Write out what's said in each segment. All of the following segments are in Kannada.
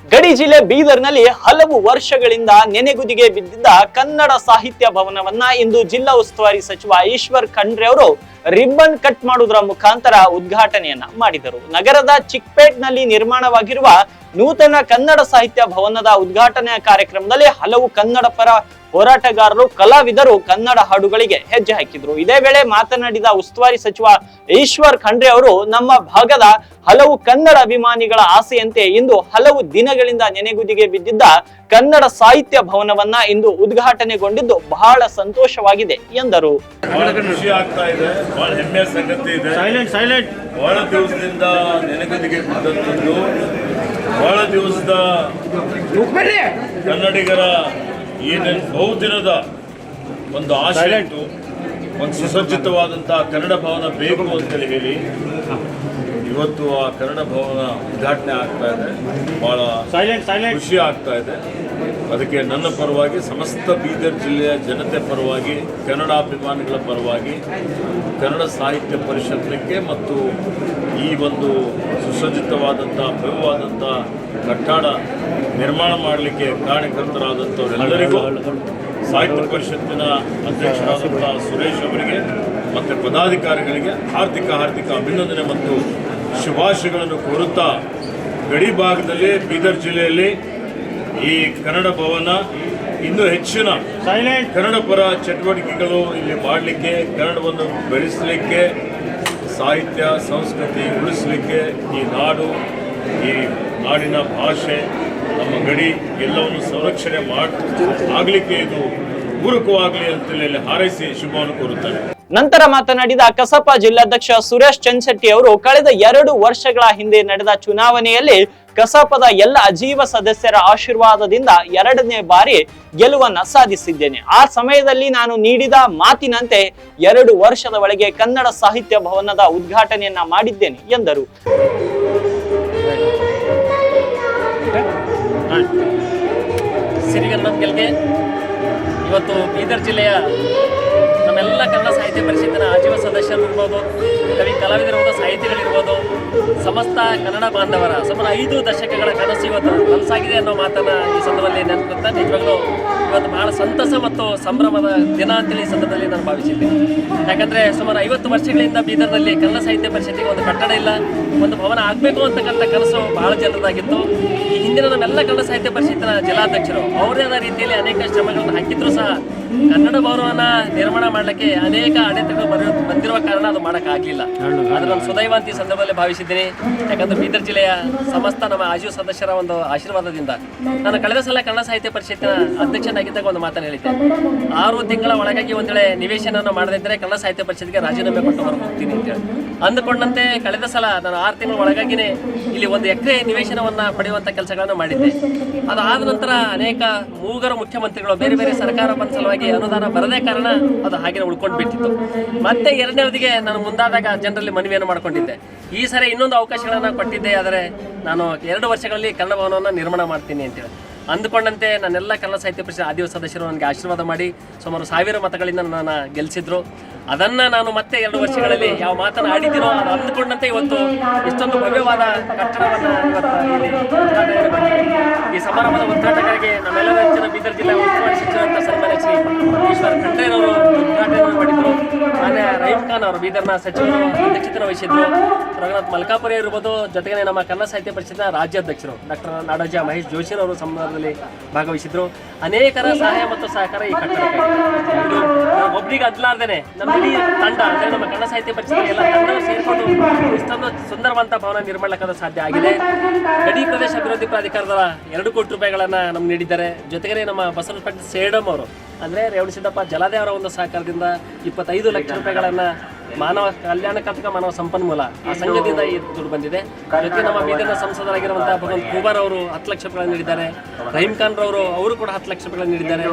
ಗಡಿ ಜಿಲ್ಲೆ ಬೀದರ್ನಲ್ಲಿ ಹಲವು ವರ್ಷಗಳಿಂದ ನೆನೆಗುದಿಗೆ ಬಿದ್ದಿದ್ದ ಕನ್ನಡ ಸಾಹಿತ್ಯ ಭವನವನ್ನ ಇಂದು ಜಿಲ್ಲಾ ಉಸ್ತುವಾರಿ ಸಚಿವ ಈಶ್ವರ್ ಖಂಡ್ರೆ ಅವರು ರಿಬ್ಬನ್ ಕಟ್ ಮಾಡುವುದರ ಮುಖಾಂತರ ಉದ್ಘಾಟನೆಯನ್ನ ಮಾಡಿದರು. ನಗರದ ಚಿಕ್ಪೇಟ್ನಲ್ಲಿ ನಿರ್ಮಾಣವಾಗಿರುವ ನೂತನ ಕನ್ನಡ ಸಾಹಿತ್ಯ ಭವನದ ಉದ್ಘಾಟನೆಯ ಕಾರ್ಯಕ್ರಮದಲ್ಲಿ ಹಲವು ಕನ್ನಡ ಪರ ಹೋರಾಟಗಾರರು, ಕಲಾವಿದರು ಕನ್ನಡ ಹಾಡುಗಳಿಗೆ ಹೆಜ್ಜೆ ಹಾಕಿದ್ರು. ಇದೇ ವೇಳೆ ಮಾತನಾಡಿದ ಉಸ್ತುವಾರಿ ಸಚಿವ ಈಶ್ವರ್ ಖಂಡ್ರೆ ಅವರು, ನಮ್ಮ ಭಾಗದ ಹಲವು ಕನ್ನಡ ಅಭಿಮಾನಿಗಳ ಆಸೆಯಂತೆ ಇಂದು ಹಲವು ದಿನಗಳಿಂದ ನೆನೆಗುದಿಗೆ ಬಿದ್ದಿದ್ದ ಕನ್ನಡ ಸಾಹಿತ್ಯ ಭವನವನ್ನ ಇಂದು ಉದ್ಘಾಟನೆಗೊಂಡಿದ್ದು ಬಹಳ ಸಂತೋಷವಾಗಿದೆ ಎಂದರು. ಖುಷಿ ಆಗ್ತಾ ಇದೆ, ಬಹಳ ಹೆಮ್ಮೆಯ ಸಂಗತಿ ಇದೆ. ಬಹಳ ದಿವಸದಿಂದ ನೆನೆಗುದಿಗೆ ಬಿದ್ದಂಥದ್ದು, ಬಹಳ ದಿವಸದ ಕನ್ನಡಿಗರ ಏನೇನು ಬಹುದಿನದ ಒಂದು ಆಶೆ ಇತ್ತು, ಒಂದು ಸುಸಜ್ಜಿತವಾದಂತಹ ಕನ್ನಡ ಭವನ ಬೇಕು ಅಂತೇಳಿ ಹೇಳಿ ಇವತ್ತು ಆ ಕನ್ನಡ ಭವನ ಉದ್ಘಾಟನೆ ಆಗ್ತಾ ಇದೆ. ಬಹಳ ಖುಷಿ ಆಗ್ತಾ ಇದೆ. ಅದಕ್ಕೆ ನನ್ನ ಪರವಾಗಿ, ಸಮಸ್ತ ಬೀದರ್ ಜಿಲ್ಲೆಯ ಜನತೆ ಪರವಾಗಿ, ಕನ್ನಡಾಭಿಮಾನಿಗಳ ಪರವಾಗಿ, ಕನ್ನಡ ಸಾಹಿತ್ಯ ಪರಿಷತ್ಗೆ ಮತ್ತು ಈ ಒಂದು ಸುಸಜ್ಜಿತವಾದಂಥ ಭವ್ಯವಾದಂಥ ಕಟ್ಟಡ ನಿರ್ಮಾಣ ಮಾಡಲಿಕ್ಕೆ ಕಾರಣಕರ್ತರಾದಂಥವರೆಲ್ಲರಿಗೂ, ಸಾಹಿತ್ಯ ಪರಿಷತ್ತಿನ ಅಧ್ಯಕ್ಷರಾದಂಥ ಸುರೇಶ್ ಅವರಿಗೆ ಮತ್ತು ಪದಾಧಿಕಾರಿಗಳಿಗೆ ಹಾರ್ದಿಕ ಅಭಿನಂದನೆ ಮತ್ತು ಶುಭಾಶಯಗಳನ್ನು ಕೋರುತ್ತಾ, ಗಡಿ ಭಾಗದಲ್ಲಿ ಬೀದರ್ ಜಿಲ್ಲೆಯಲ್ಲಿ ಈ ಕನ್ನಡ ಭವನ ಇನ್ನೂ ಹೆಚ್ಚಿನ ಕನ್ನಡ ಪರ ಚಟುವಟಿಕೆಗಳು ಇಲ್ಲಿ ಮಾಡಲಿಕ್ಕೆ, ಕನ್ನಡವನ್ನು ಬೆಳೆಸಲಿಕ್ಕೆ, ಸಾಹಿತ್ಯ ಸಂಸ್ಕೃತಿ ಉಳಿಸಲಿಕ್ಕೆ, ಈ ನಾಡು, ಈ ನಾಡಿನ ಭಾಷೆ, ನಮ್ಮ ಗಡಿ ಎಲ್ಲವನ್ನು ಸಂರಕ್ಷಣೆ ಆಗಲಿಕ್ಕೆ ಇದು ಪೂರಕವಾಗಲಿ ಅಂತೇಳಿ ಹಾರೈಸಿ ಶುಭವನ್ನು ಕೋರುತ್ತಾರೆ. ನಂತರ ಮಾತನಾಡಿದ ಕಸಾಪ ಜಿಲ್ಲಾಧ್ಯಕ್ಷ ಸುರೇಶ್ ಚನ್ಶೆಟ್ಟಿ ಅವರು, ಕಳೆದ 2 ವರ್ಷಗಳ ಹಿಂದೆ ನಡೆದ ಚುನಾವಣೆಯಲ್ಲಿ ಕಸಾಪದ ಎಲ್ಲ ಅಜೀವ ಸದಸ್ಯರ ಆಶೀರ್ವಾದದಿಂದ 2ನೇ ಬಾರಿ ಗೆಲುವನ್ನ ಸಾಧಿಸಿದ್ದೇನೆ. ಆ ಸಮಯದಲ್ಲಿ ನಾನು ನೀಡಿದ ಮಾತಿನಂತೆ 2 ವರ್ಷದ ಒಳಗೆ ಕನ್ನಡ ಸಾಹಿತ್ಯ ಭವನದ ಉದ್ಘಾಟನೆಯನ್ನ ಮಾಡಿದ್ದೇನೆ ಎಂದರು. ಸಿರಿಗನ್ನಂ ಗೆಲ್ಗೆ ಇವತ್ತು ಬೀದರ್ ಜಿಲ್ಲೆಯ ನಮ್ಮೆಲ್ಲ ಕನ್ನಡ ಸಾಹಿತ್ಯ ಪರಿಷತ್ತಿನ ಆಜೀವ ಸದಸ್ಯರಿರ್ಬೋದು, ಕಲಾವಿದರಿರ್ಬೋದು, ಸಾಹಿತಿಗಳಿರ್ಬೋದು, ಸಮಸ್ತ ಕನ್ನಡ ಬಾಂಧವರ ಸುಮಾರು 5 ದಶಕಗಳ ಕನಸು ಇವತ್ತು ನನಸಾಗಿದೆ ಅನ್ನೋ ಮಾತನ್ನು ಈ ಸಂದರ್ಭದಲ್ಲಿ ನೆನಪುತ್ತಾ ನಿಜವಾಗ್ಲೂ ಇವತ್ತು ಬಹಳ ಸಂತಸ ಮತ್ತು ಸಂಭ್ರಮದ ದಿನ ಅಂತೇಳಿ ಈ ಸಂದರ್ಭದಲ್ಲಿ ನಾನು ಭಾವಿಸಿದ್ದೆ. ಯಾಕಂದರೆ ಸುಮಾರು 50 ವರ್ಷಗಳಿಂದ ಬೀದರ್ನಲ್ಲಿ ಕನ್ನಡ ಸಾಹಿತ್ಯ ಪರಿಷತ್ತಿಗೆ ಒಂದು ಕಟ್ಟಡ ಇಲ್ಲ, ಒಂದು ಭವನ ಆಗಬೇಕು ಅಂತಕ್ಕಂಥ ಕನಸು ಬಹಳ ಜನರದಾಗಿತ್ತು. ಈ ಹಿಂದಿನ ನಮ್ಮೆಲ್ಲ ಕನ್ನಡ ಸಾಹಿತ್ಯ ಪರಿಷತ್ತಿನ ಜಿಲ್ಲಾಧ್ಯಕ್ಷರು ಅವರೇ ಆದ ರೀತಿಯಲ್ಲಿ ಅನೇಕ ಶ್ರಮಗಳನ್ನು ಹಾಕಿದ್ರು ಸಹ ಕನ್ನಡ ಭವನವನ್ನು ನಿರ್ಮಾಣ ಮಾಡಲಿಕ್ಕೆ ಅನೇಕ ಅಡೆತಡೆಗಳು ಬಂದಿರುವ ಕಾರಣ ಅದು ಮಾಡೋಕ್ಕಾಗಲಿಲ್ಲ. ಆದರೆ ನಾನು ಸುದೈವ ಅಂತ ಈ ಸಂದರ್ಭದಲ್ಲಿ ಭಾವಿಸಿದ್ದೀನಿ. ಯಾಕಂದರೆ ಬೀದರ್ ಜಿಲ್ಲೆಯ ಸಮಸ್ತ ನಮ್ಮ ಆಜೀವ ಸದಸ್ಯರ ಒಂದು ಆಶೀರ್ವಾದದಿಂದ ನಾನು ಕಳೆದ ಸಲ ಕನ್ನಡ ಸಾಹಿತ್ಯ ಪರಿಷತ್ತಿನ ಅಧ್ಯಕ್ಷನಾಗಿದ್ದಾಗ ಒಂದು ಮಾತನ್ನು ಹೇಳಿದ್ದೆ, 6 ತಿಂಗಳ ಒಳಗಾಗಿ ಒಂದು ವೇಳೆ ನಿವೇಶನವನ್ನು ಮಾಡದಿದ್ದರೆ ಕನ್ನಡ ಸಾಹಿತ್ಯ ಪರಿಷತ್ಗೆ ರಾಜೀನಾಮೆ ಕೊಟ್ಟು ಹೊರಗೆ ಹೋಗ್ತೀನಿ ಅಂತೇಳಿ ಅಂದುಕೊಂಡಂತೆ ಕಳೆದ ಸಲ ನಾನು 6 ತಿಂಗಳ ಒಳಗಾಗಿಯೇ ಇಲ್ಲಿ 1 ಎಕರೆ ನಿವೇಶನವನ್ನು ಪಡೆಯುವಂಥ ಕೆಲಸಗಳನ್ನು ಮಾಡಿದ್ದೆ. ಅದಾದ ನಂತರ ಅನೇಕ ಮೂಗರ ಮುಖ್ಯಮಂತ್ರಿಗಳು ಬೇರೆ ಬೇರೆ ಸರ್ಕಾರ ಬಂದ ಸಲುವಾಗಿ ಅನುದಾನ ಬರದೇ ಕಾರಣ ಅದು ಹಾಗೆ ಉಳ್ಕೊಂಡು ಬಿಟ್ಟಿತ್ತು. ಮತ್ತೆ 2ನೇದಿಗೆ ನಾನು ಮುಂದಾದಾಗ ಜನರಲ್ಲಿ ಮನವಿಯನ್ನು ಮಾಡಿಕೊಂಡಿದ್ದೆ, ಈ ಸರಿ ಇನ್ನೊಂದು ಅವಕಾಶಗಳನ್ನು ಕೊಟ್ಟಿದ್ದೆ, ಆದರೆ ನಾನು 2 ವರ್ಷಗಳಲ್ಲಿ ಕನ್ನಡ ಭವನವನ್ನು ನಿರ್ಮಾಣ ಮಾಡ್ತೀನಿ ಅಂತೇಳಿ ಅಂದುಕೊಂಡಂತೆ ನನ್ನೆಲ್ಲ ಕನ್ನಡ ಸಾಹಿತ್ಯ ಪರಿಷತ್ ಆದಿವ ಸದಸ್ಯರು ನನಗೆ ಆಶೀರ್ವಾದ ಮಾಡಿ ಸುಮಾರು 1000 ಮತಗಳಿಂದ ನನ್ನ ಗೆಲ್ಲಿಸಿದ್ರು. ಅದನ್ನು ನಾನು ಮತ್ತೆ 2 ವರ್ಷಗಳಲ್ಲಿ ಯಾವ ಮಾತನ್ನು ಆಡಿದ್ದೀನೋ ಅದು ಅಂದುಕೊಂಡಂತೆ ಇವತ್ತು ಇಷ್ಟೊಂದು ಭವ್ಯವಾದ ಕಟ್ಟಡವನ್ನು ಈ ಸಮಾರಂಭದ ಉದ್ಘಾಟಕರಿಗೆ ನಮ್ಮೆಲ್ಲರ ನೆಚ್ಚಿನ ಬೀದರ್ ಜಿಲ್ಲೆ ಉಸ್ತುವಾರಿ ಸಚಿವರಾದ ಸನ್ಮಾನ್ಯ ಶ್ರೀ ಈಶ್ವರ್ ಖಂಡ್ರೆಯವರು ಉದ್ಘಾಟನೆ ಮಾಡಿದ್ರು. ಮಾನ್ಯ ರಹೀಂ ಖಾನ್ ಅವರು ಬೀದರ್ನ ಸಚಿವರು ಅಧ್ಯಕ್ಷತೆ ವಹಿಸಿದ್ರು. ರಘುನಾಥ್ ಮಲ್ಕಾಪುರಿ ಇರ್ಬೋದು, ಜೊತೆಗೆ ನಮ್ಮ ಕನ್ನಡ ಸಾಹಿತ್ಯ ಪರಿಷತ್ನ ರಾಜ್ಯಾಧ್ಯಕ್ಷರು ಡಾಕ್ಟರ್ ನಾಡೋಜ ಮಹೇಶ್ ಜೋಶಿರವರು ಸಂವಾದದಲ್ಲಿ ಭಾಗವಹಿಸಿದ್ರು. ಅನೇಕರ ಸಹಾಯ ಮತ್ತು ಸಹಕಾರ ಈ ಕಟ್ಟಡಕ್ಕೆ ಇದು ಒಬ್ಬರಿಗೆ ಅದ್ಲಾರ್ದೇನೆ ನಮ್ಮ ಇಡೀ ತಂಡ ಅಂದರೆ ನಮ್ಮ ಕನ್ನಡ ಸಾಹಿತ್ಯ ಪರಿಷತ್ ಎಲ್ಲ ತಂಡವು ಸೇರಿಕೊಂಡು ಇಷ್ಟೊಂದು ಸುಂದರವಂತ ಭವನ ನಿರ್ಮಾಣಕ್ಕಾದ ಸಾಧ್ಯ ಆಗಿದೆ. ಗಡಿ ಪ್ರದೇಶ ಅಭಿವೃದ್ಧಿ ಪ್ರಾಧಿಕಾರದ 2 ಕೋಟಿ ರೂಪಾಯಿಗಳನ್ನು ನಮ್ಗೆ ನೀಡಿದ್ದಾರೆ. ಜೊತೆಗೆ ನಮ್ಮ ಬಸವರಾಜ ಸೇಡಮ್ ಅವರು ಅಂದರೆ ರೇವಣಸಿದ್ದಪ್ಪ ಜಲಾದೇವರ ಒಂದು ಸಹಕಾರದಿಂದ 25 ಲಕ್ಷ ರೂಪಾಯಿಗಳನ್ನು ಮಾನವ ಕಲ್ಯಾಣಕರ್ತ ಮಾನವ ಸಂಪನ್ಮೂಲ ಆ ಸಂಘದಿಂದ ಈ ದುಡ್ಡು ಬಂದಿದೆ. ಜೊತೆಗೆ ನಮ್ಮ ಬೀದರ್ನ ಸಂಸದರಾಗಿರುವಂತಹ ಭಗವಂತ ಖೂಬಾರ್ ಅವರು 10 ಲಕ್ಷ ರೂಪಾಯಿಗಳನ್ನು ನೀಡಿದ್ದಾರೆ. ರಹೀಂ ಖಾನ್ ಅವರು ಕೂಡ 10 ಲಕ್ಷ ರೂಪಾಯಿಗಳನ್ನು ನೀಡಿದ್ದಾರೆ.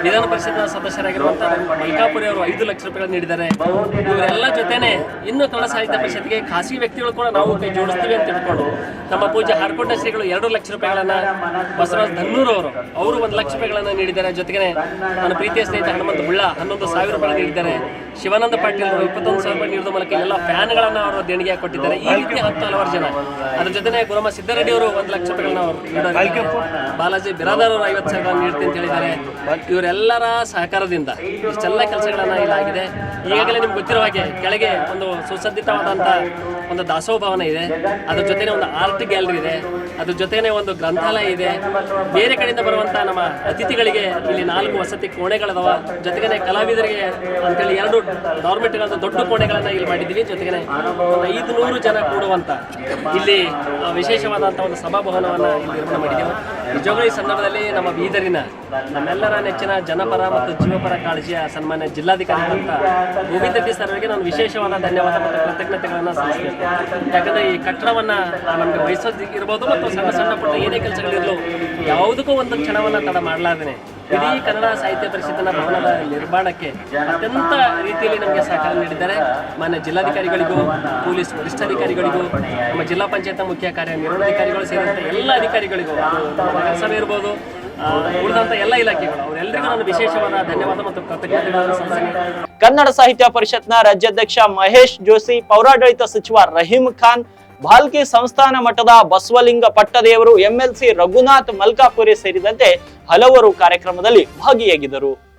ವಿಧಾನ ಪರಿಷತ್ನ ಸದಸ್ಯರಾಗಿರುವಂತಹ ಮಲ್ಕಾಪುರಿ ಅವರು 5 ಲಕ್ಷ ರೂಪಾಯಿಗಳನ್ನು ನೀಡಿದ್ದಾರೆ. ಇವರೆಲ್ಲ ಜೊತೆನೆ ಇನ್ನು ಕನ್ನಡ ಸಾಹಿತ್ಯ ಪರಿಷತ್ಗೆ ಖಾಸಗಿ ವ್ಯಕ್ತಿಗಳು ಕೂಡ ನಾವು ಕೈ ಜೋಡಿಸ್ತೀವಿ ಅಂತ ತಿಳ್ಕೊಂಡು ನಮ್ಮ ಪೂಜ್ಯ ಹಾರ್ಕೊಂಡ ಶ್ರೀಗಳು 2 ಲಕ್ಷ ರೂಪಾಯಿಗಳನ್ನು, ಬಸವರಾಜ್ ಧನ್ನೂರು ಅವರು 1 ಲಕ್ಷ ರೂಪಾಯಿಗಳನ್ನು ನೀಡಿದ್ದಾರೆ. ಜೊತೆಗೆ ನನ್ನ ಪ್ರೀತಿಯ ಸ್ನೇಹಿತ ಹನುಮಂತ ಬುಳ್ಳ 11,000 ರೂಪಾಯಿ ನೀಡಿದ್ದಾರೆ. ಶಿವಾನಂದ ಪಾಟೀಲ್ 21 5,000 ರೂಪಾಯಿ ನೀಡುವ ಮೂಲಕ ಇಲ್ಲೆಲ್ಲ ಫ್ಯಾನ್ಗಳನ್ನ ಅವರು ದೇಣಿಗೆ ಕೊಟ್ಟಿದ್ದಾರೆ. ಈ ರೀತಿ ಹಲವಾರು ಜನ. ಅದ್ರ ಜೊತೆ ಗುರುಮ ಸಿದ್ದರೆಡ್ಡಿ ಅವರು 1 ಲಕ್ಷ ರೂಪಾಯಿಗಳನ್ನ ಅವರು, ಬಾಲಾಜಿ ಬಿರಾದಾರ್ ಅವರು 50,000 ನೀಡ್ತೀನಿ ಅಂತ ಹೇಳಿದ್ದಾರೆ. ಇವರೆಲ್ಲರ ಸಹಕಾರದಿಂದ ಇಷ್ಟೆಲ್ಲ ಕೆಲಸಗಳನ್ನ ಇಲ್ಲಾಗಿದೆ. ಈಗಾಗಲೇ ನಿಮ್ಗೆ ಗೊತ್ತಿರುವ ಹಾಗೆ ಕೆಳಗೆ ಒಂದು ಸುಸಜ್ಜಿತವಾದಂಥ ಒಂದು ದಾಸೋಹ ಭವನ ಇದೆ, ಅದ್ರ ಜೊತೆನೆ ಒಂದು ಆರ್ಟ್ ಗ್ಯಾಲರಿ ಇದೆ, ಅದ್ರ ಜೊತೆನೆ ಒಂದು ಗ್ರಂಥಾಲಯ ಇದೆ. ಬೇರೆ ಕಡೆಯಿಂದ ಬರುವಂತ ನಮ್ಮ ಅತಿಥಿಗಳಿಗೆ ಇಲ್ಲಿ 4 ವಸತಿ ಕೋಣೆಗಳದವ. ಜೊತೆಗೆ ಕಲಾವಿದರಿಗೆ ಅಂತೇಳಿ 2 ಡಾರ್ಮೆಟ್ಗಳ ದೊಡ್ಡ ಕೋಣೆಗಳನ್ನ ಇಲ್ಲಿ ಮಾಡಿದ್ದೀವಿ. ಜೊತೆಗೆ ಒಂದು 500 ಜನ ಕೂಡುವಂತ ಇಲ್ಲಿ ವಿಶೇಷವಾದಂಥ ಒಂದು ಸಭಾಭವನವನ್ನ ಇಲ್ಲಿ ನಿರ್ಮಾಣ ಮಾಡಿದ್ದೇವೆ. ನಿಜವಾಗ್ಲೂ ಈ ಸಂದರ್ಭದಲ್ಲಿ ನಮ್ಮ ಬೀದರಿನ ನಮ್ಮೆಲ್ಲರ ನೆಚ್ಚಿನ ಜನಪರ ಮತ್ತು ಜೀವಪರ ಕಾಳಜಿಯ ಸನ್ಮಾನ್ಯ ಜಿಲ್ಲಾಧಿಕಾರಿ ಅಂತ ಗೋವಿಂದ ರೆಡ್ಡಿ ಸರ್ ಅವರಿಗೆ ನಾನು ವಿಶೇಷವಾದ ಧನ್ಯವಾದ ಮತ್ತು ಕೃತಜ್ಞತೆಗಳನ್ನು ಸಲ್ಲಿಸ್ತೇನೆ. ಯಾಕಂದ್ರೆ ಈ ಕಟ್ಟಡವನ್ನ ನಮಗೆ ವಹಿಸೋದು ಇರ್ಬೋದು ಮತ್ತು ಸಣ್ಣ ಸಣ್ಣ ಪುಟ್ಟ ಏನೇ ಕೆಲಸಗಳಿರಲು ಯಾವುದಕ್ಕೂ ಒಂದು ಕ್ಷಣವನ್ನ ತಡ ಮಾಡಲಾರ್ದೇನೆ ಇಡೀ ಕನ್ನಡ ಸಾಹಿತ್ಯ ಪರಿಷತ್ತಿನ ಭವನದ ನಿರ್ಮಾಣಕ್ಕೆ ಅತ್ಯಂತ ರೀತಿಯಲ್ಲಿ ನಮಗೆ ಸಹಕಾರ ನೀಡಿದ್ದಾರೆ. ಮಾನ್ಯ ಜಿಲ್ಲಾಧಿಕಾರಿಗಳಿಗೂ, ಪೊಲೀಸ್ ವರಿಷ್ಠಾಧಿಕಾರಿಗಳಿಗೂ, ನಮ್ಮ ಜಿಲ್ಲಾ ಪಂಚಾಯತ್ ಮುಖ್ಯ ಕಾರ್ಯನಿರ್ವಹಣಾಧಿಕಾರಿಗಳು ಸೇರಿದಂತೆ ಎಲ್ಲ ಅಧಿಕಾರಿಗಳಿಗೂ, ನಗರಸಭೆ ಇರ್ಬೋದು, ಉಳಿದಂತ ಎಲ್ಲ ಇಲಾಖೆಗಳು, ಅವರೆಲ್ಲರಿಗೂ ನಾನು ವಿಶೇಷವಾದ ಧನ್ಯವಾದ ಮತ್ತು ಕೃತಜ್ಞತೆಗಳನ್ನು ಸಲ್ಲಿಸ್ತೇನೆ. ಕನ್ನಡ ಸಾಹಿತ್ಯ ಪರಿಷತ್ನ ರಾಜ್ಯಾಧ್ಯಕ್ಷ ಮಹೇಶ್ ಜೋಶಿ, ಪೌರಾಡಳಿತ ಸಚಿವ ರಹೀಂ ಖಾನ್, ಭಾಲ್ಕಿ ಸಂಸ್ಥಾನ ಮಠದ ಬಸವಲಿಂಗ ಪಟ್ಟದೇವರು, MLC ರಘುನಾಥ್ ಮಲ್ಕಾಪುರಿ ಸೇರಿದಂತೆ ಹಲವರು ಕಾರ್ಯಕ್ರಮದಲ್ಲಿ ಭಾಗಿಯಾಗಿದ್ದರು.